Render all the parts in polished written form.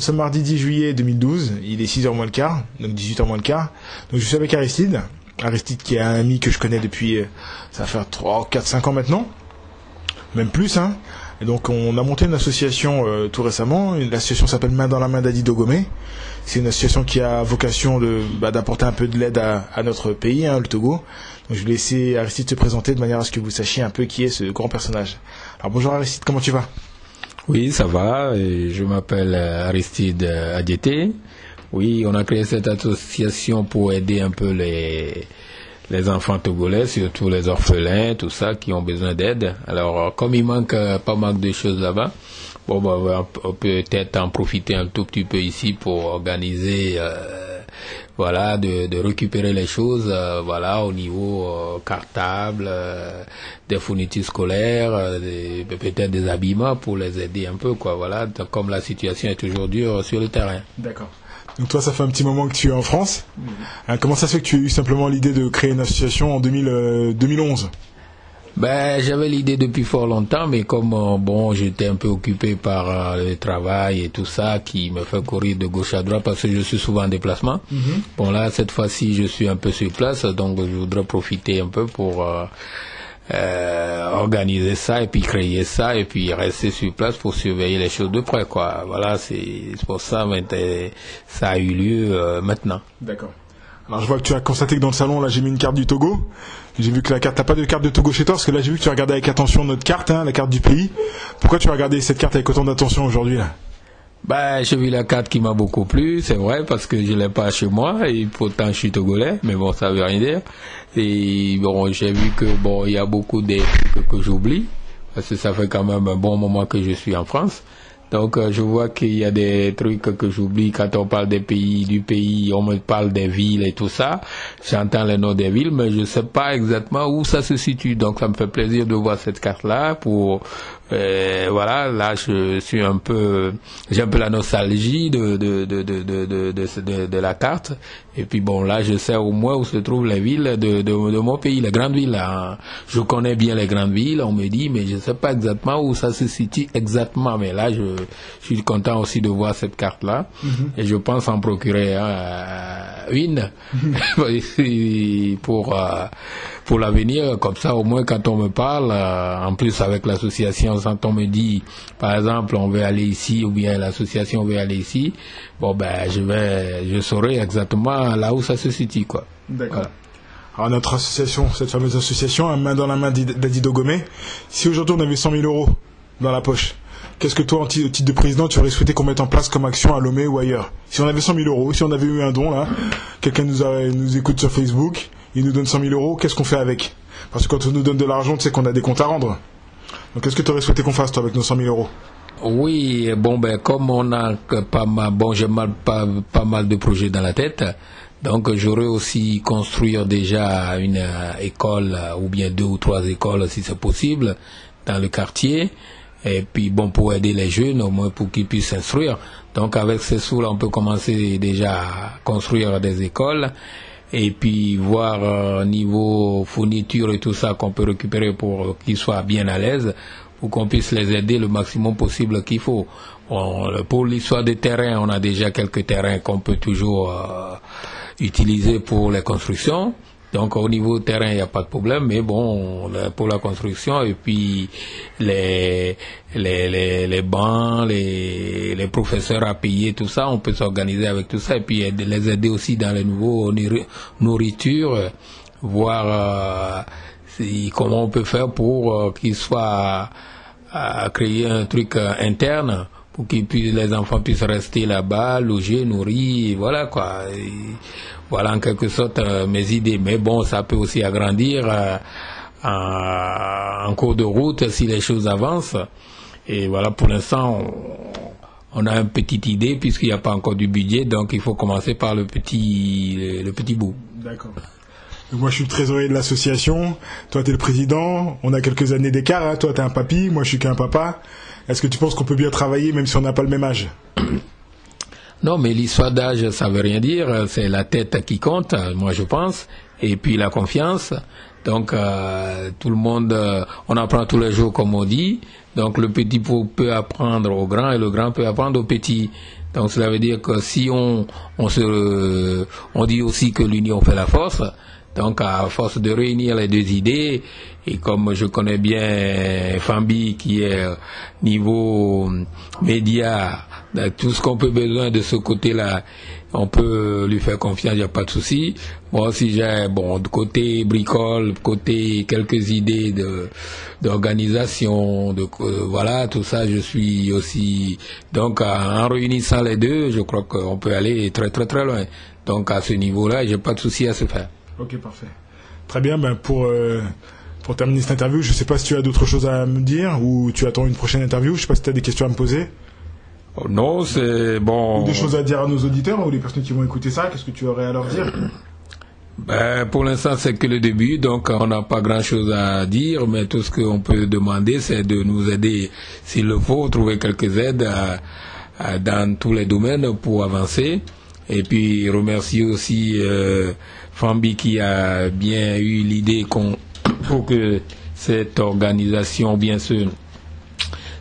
Ce mardi 10 juillet 2012, il est 6h moins le quart, donc 18h moins le quart. Donc je suis avec Aristide. Aristide qui est un ami que je connais depuis, ça va faire 3, 4, 5 ans maintenant. Même plus, hein. Et donc on a monté une association tout récemment. L'association s'appelle Main dans la main d'Adi Dogomé. C'est une association qui a vocation d'apporter un peu de l'aide à notre pays, hein, le Togo. Donc je vais laisser Aristide se présenter de manière à ce que vous sachiez un peu qui est ce grand personnage. Alors bonjour Aristide, comment tu vas ? Oui, ça va. Et je m'appelle Aristide Adjeté. Oui, on a créé cette association pour aider un peu les enfants togolais, surtout les orphelins, tout ça, qui ont besoin d'aide. Alors, comme il manque pas mal de choses là-bas, bon, bah, on peut peut-être en profiter un tout petit peu ici pour organiser, voilà, de récupérer les choses, voilà, au niveau cartable, des fournitures scolaires, peut-être des habillements pour les aider un peu, quoi, voilà, comme la situation est toujours dure sur le terrain. D'accord. Donc toi, ça fait un petit moment que tu es en France. Comment ça se fait que tu as eu simplement l'idée de créer une association en 2011 ? Ben, j'avais l'idée depuis fort longtemps, mais comme bon, j'étais un peu occupé par le travail et tout ça, qui me fait courir de gauche à droite parce que je suis souvent en déplacement. Bon là, cette fois-ci, je suis un peu sur place, donc je voudrais profiter un peu pour organiser ça et puis créer ça et puis rester sur place pour surveiller les choses de près, quoi. Voilà, c'est pour ça que ça a eu lieu maintenant. D'accord. Alors je vois que tu as constaté que dans le salon, là, j'ai mis une carte du Togo. J'ai vu que la carte, t'as pas de carte de Togo chez toi, parce que là j'ai vu que tu regardais avec attention notre carte, hein, la carte du pays. Pourquoi tu as regardé cette carte avec autant d'attention aujourd'hui là ? Ben, j'ai vu la carte qui m'a beaucoup plu, c'est vrai, parce que je l'ai pas chez moi, et pourtant je suis togolais, mais bon, ça veut rien dire. Et bon, j'ai vu que bon, il y a beaucoup de trucs que j'oublie, parce que ça fait quand même un bon moment que je suis en France. Donc, je vois qu'il y a des trucs que j'oublie quand on parle du pays, on me parle des villes et tout ça. J'entends les noms des villes, mais je sais pas exactement où ça se situe. Donc, ça me fait plaisir de voir cette carte-là pour, voilà, là, j'ai un peu la nostalgie de la carte. Et puis bon, là, je sais au moins où se trouvent les villes de mon pays, les grandes villes. Hein. Je connais bien les grandes villes, on me dit, mais je sais pas exactement où ça se situe exactement. Mais là, je suis content aussi de voir cette carte-là. Et je pense en procurer une pour l'avenir. Comme ça, au moins, quand on me parle, en plus avec l'association, quand on me dit, par exemple, on veut aller ici, ou bien l'association veut aller ici, bon, ben, je saurai exactement là où ça se situe, quoi. D'accord. Voilà. Alors, notre association, cette fameuse association, Main dans la main d'Adi Dogomé, si aujourd'hui on avait 100 000 euros dans la poche, qu'est-ce que toi, au titre de président, tu aurais souhaité qu'on mette en place comme action à Lomé ou ailleurs ? Si on avait 100 000 euros, si on avait eu un don, là, quelqu'un nous écoute sur Facebook, il nous donne 100 000 euros, qu'est-ce qu'on fait avec ? Parce que quand on nous donne de l'argent, tu sais qu'on a des comptes à rendre. Donc, qu'est-ce que tu aurais souhaité qu'on fasse, toi, avec nos 100 000 euros ? Oui, bon, ben, comme on a pas mal, bon, j'ai pas mal de projets dans la tête. Donc, j'aurais aussi construire déjà une école, ou bien 2 ou 3 écoles, si c'est possible, dans le quartier. Et puis, bon, pour aider les jeunes, au moins pour qu'ils puissent s'instruire. Donc, avec ces sous-là, on peut commencer déjà à construire des écoles. Et puis, voir niveau fourniture et tout ça qu'on peut récupérer pour qu'ils soient bien à l'aise, pour qu'on puisse les aider le maximum possible qu'il faut. Pour l'histoire des terrains, on a déjà quelques terrains qu'on peut toujours utiliser pour les constructions. Donc au niveau terrain, il n'y a pas de problème, mais bon, pour la construction et puis les bancs, les professeurs à payer, tout ça, on peut s'organiser avec tout ça et puis les aider aussi dans les nouveaux nourritures, voir comment on peut faire pour qu'ils soient à créer un truc interne pour que les enfants puissent rester là-bas, loger, nourrir, voilà quoi. Et voilà en quelque sorte mes idées. Mais bon, ça peut aussi agrandir en cours de route si les choses avancent. Et voilà, pour l'instant, on a une petite idée puisqu'il n'y a pas encore du budget, donc il faut commencer par le petit bout. D'accord. Donc moi je suis le trésorier de l'association, toi t'es le président, on a quelques années d'écart, hein. Toi t'es un papy, moi je suis qu'un papa. Est-ce que tu penses qu'on peut bien travailler même si on n'a pas le même âge ? Non, mais l'histoire d'âge, ça veut rien dire, c'est la tête qui compte, moi je pense, et puis la confiance. Donc tout le monde, on apprend tous les jours comme on dit, donc le petit peut apprendre au grand et le grand peut apprendre au petit. Donc cela veut dire que si on dit aussi que l'union fait la force. Donc à force de réunir les deux idées, et comme je connais bien Fambi qui est niveau média, tout ce qu'on peut besoin de ce côté-là, on peut lui faire confiance, il n'y a pas de souci. Moi aussi j'ai, de côté bricole, côté quelques idées d'organisation, voilà, tout ça, je suis aussi, donc en réunissant les deux, je crois qu'on peut aller très très très loin. Donc à ce niveau-là, j'ai pas de souci à se faire. Ok, parfait. Très bien, pour terminer cette interview, je ne sais pas si tu as d'autres choses à me dire ou tu attends une prochaine interview, je ne sais pas si tu as des questions à me poser. Oh, non, c'est bon. Ou des choses à dire à nos auditeurs ou les personnes qui vont écouter ça, qu'est-ce que tu aurais à leur dire? Pour l'instant, c'est que le début, donc on n'a pas grand-chose à dire, mais tout ce qu'on peut demander, c'est de nous aider, s'il le faut, trouver quelques aides dans tous les domaines pour avancer. Et puis remercier aussi Fambi qui a bien eu l'idée pour que cette organisation, bien sûr,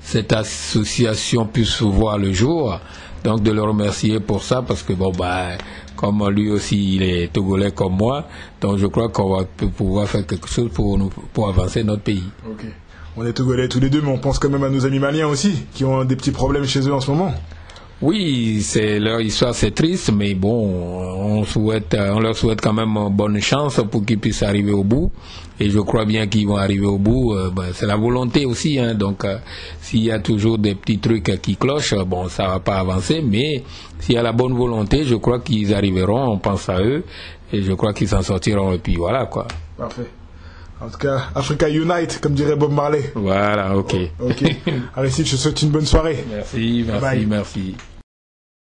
cette association puisse voir le jour. Donc de le remercier pour ça, parce que comme lui aussi il est togolais comme moi, donc je crois qu'on va pouvoir faire quelque chose pour avancer notre pays. Ok. On est togolais tous les deux, mais on pense quand même à nos amis maliens aussi, qui ont des petits problèmes chez eux en ce moment. Oui, leur histoire, c'est triste, mais on leur souhaite quand même bonne chance pour qu'ils puissent arriver au bout. Et je crois bien qu'ils vont arriver au bout. C'est la volonté aussi, hein. Donc, s'il y a toujours des petits trucs qui clochent, ça va pas avancer. Mais s'il y a la bonne volonté, je crois qu'ils arriveront. On pense à eux et je crois qu'ils s'en sortiront. Et puis voilà, quoi. Parfait. En tout cas, Africa Unite, comme dirait Bob Marley. Voilà, ok. Ok. Aristide, je te souhaite une bonne soirée. Merci. Bye. Merci.